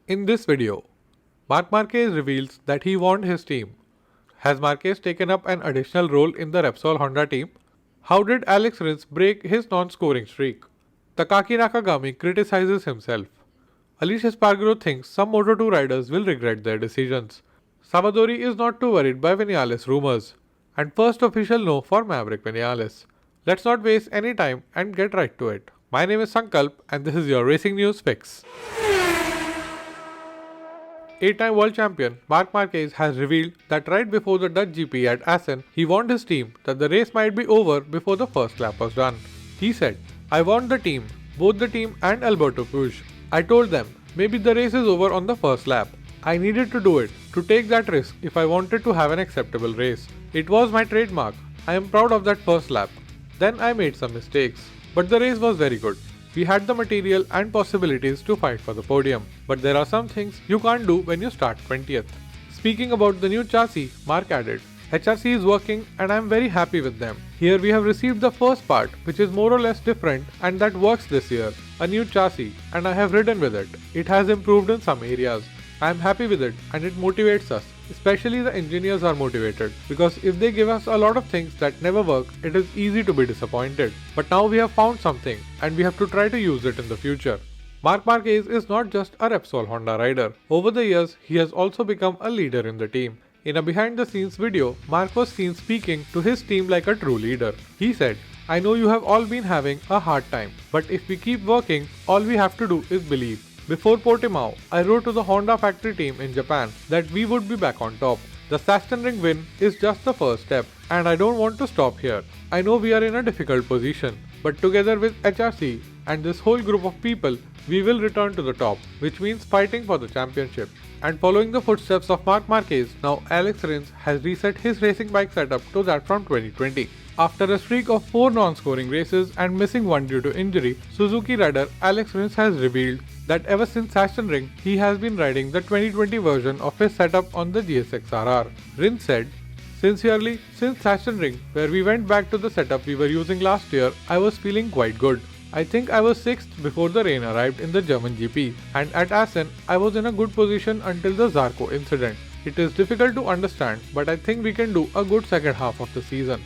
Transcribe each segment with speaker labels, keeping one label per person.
Speaker 1: In this video, Marc Marquez reveals that he warned his team. Has Marquez taken up an additional role in the Repsol Honda team? How did Alex Rins break his non-scoring streak? Takaki Nakagami criticizes himself. Alicia Spargaro thinks some Moto2 riders will regret their decisions. Savadori is not too worried by Vinales rumors. And first official no for Maverick Vinales. Let's not waste any time and get right to it. My name is Sankalp and this is your Racing News Fix. Eight-time world champion Marc Marquez has revealed that right before the Dutch GP at Assen, he warned his team that the race might be over before the first lap was done. He said, "I warned the team, both the team and Alberto Puig. I told them, maybe the race is over on the first lap. I needed to do it, to take that risk if I wanted to have an acceptable race. It was my trademark. I am proud of that first lap. Then I made some mistakes. But the race was very good. We had the material and possibilities to fight for the podium. But there are some things you can't do when you start 20th. Speaking about the new chassis, Marc added, HRC is working and I am very happy with them. Here we have received the first part, which is more or less different and that works this year. A new chassis, and I have ridden with it. It has improved in some areas. I am happy with it and it motivates us. Especially the engineers are motivated because if they give us a lot of things that never work, it is easy to be disappointed. But now we have found something and we have to try to use it in the future." Marc Marquez is not just a Repsol Honda rider. Over the years, he has also become a leader in the team. In a behind the scenes video, Marc was seen speaking to his team like a true leader. He said, "I know you have all been having a hard time, but if we keep working, all we have to do is believe. Before Portimao, I wrote to the Honda factory team in Japan that we would be back on top. The Sachsenring win is just the first step, and I don't want to stop here. I know we are in a difficult position, but together with HRC and this whole group of people, we will return to the top, which means fighting for the championship." And following the footsteps of Marc Marquez, now Alex Rins has reset his racing bike setup to that from 2020. After a streak of 4 non-scoring races and missing one due to injury, Suzuki rider Alex Rins has revealed that ever since Sachsenring, he has been riding the 2020 version of his setup on the GSX-RR. Rins said, "Sincerely, since Sachsenring, where we went back to the setup we were using last year, I was feeling quite good. I think I was 6th before the rain arrived in the German GP, and at Assen, I was in a good position until the Zarco incident. It is difficult to understand, but I think we can do a good second half of the season."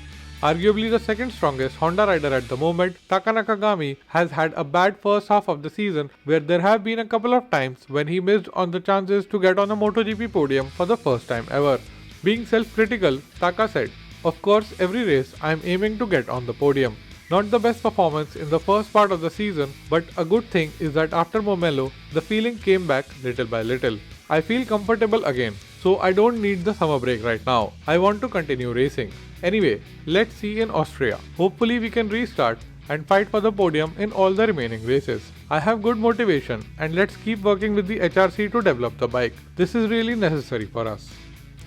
Speaker 1: Arguably the second strongest Honda rider at the moment, Taka Nakagami has had a bad first half of the season where there have been a couple of times when he missed on the chances to get on a MotoGP podium for the first time ever. Being self-critical, Taka said, "Of course, every race I am aiming to get on the podium. Not the best performance in the first part of the season, but a good thing is that after Momelo, the feeling came back little by little. I feel comfortable again, so I don't need the summer break right now. I want to continue racing. Anyway, let's see in Austria. Hopefully we can restart and fight for the podium in all the remaining races. I have good motivation and let's keep working with the HRC to develop the bike. This is really necessary for us."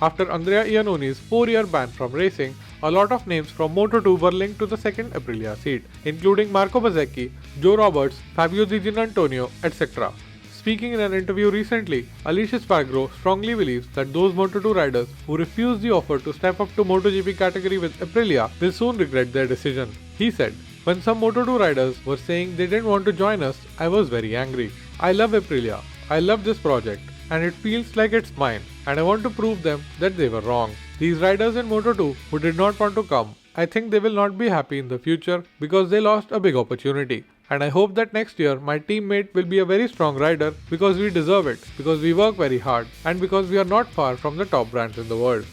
Speaker 1: After Andrea Iannoni's 4-year ban from racing, a lot of names from Moto2 were linked to the second Aprilia seat, including Marco Bezzecchi, Joe Roberts, Fabio Di Giannantonio, etc. Speaking in an interview recently, Alicia Spargaro strongly believes that those Moto2 riders who refuse the offer to step up to MotoGP category with Aprilia will soon regret their decision. He said, "When some Moto2 riders were saying they didn't want to join us, I was very angry. I love Aprilia. I love this project. And it feels like it's mine. And I want to prove them that they were wrong. These riders in Moto2 who did not want to come, I think they will not be happy in the future because they lost a big opportunity. And I hope that next year my teammate will be a very strong rider because we deserve it, because we work very hard, and because we are not far from the top brands in the world."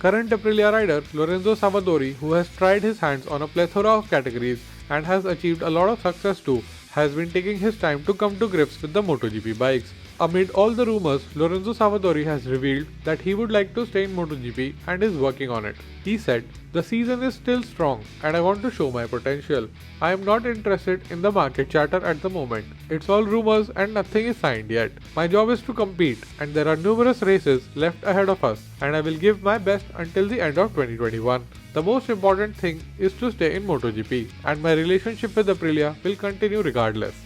Speaker 1: Current Aprilia rider Lorenzo Savadori, who has tried his hands on a plethora of categories and has achieved a lot of success too, has been taking his time to come to grips with the MotoGP bikes. Amid all the rumors, Lorenzo Savadori has revealed that he would like to stay in MotoGP and is working on it. He said, "The season is still strong and I want to show my potential. I am not interested in the market chatter at the moment. It's all rumors and nothing is signed yet. My job is to compete and there are numerous races left ahead of us and I will give my best until the end of 2021. The most important thing is to stay in MotoGP and my relationship with Aprilia will continue regardless."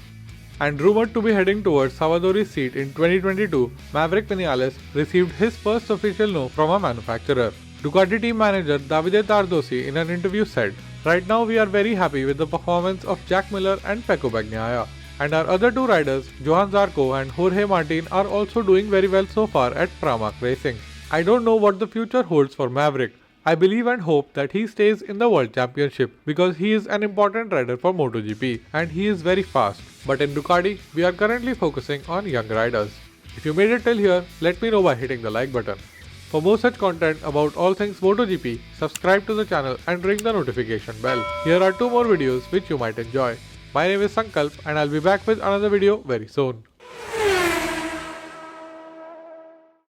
Speaker 1: And rumored to be heading towards Savadori's seat in 2022, Maverick Vinales received his first official no from a manufacturer. Ducati team manager Davide Tardosi in an interview said, "Right now we are very happy with the performance of Jack Miller and Pecco Bagnaia. And our other two riders, Johan Zarco and Jorge Martin, are also doing very well so far at Pramac Racing. I don't know what the future holds for Maverick. I believe and hope that he stays in the World Championship because he is an important rider for MotoGP and he is very fast. But in Ducati, we are currently focusing on young riders. If you made it till here, let me know by hitting the like button. For more such content about all things MotoGP, subscribe to the channel and ring the notification bell. Here are two more videos which you might enjoy. My name is Sankalp and I'll be back with another video very soon.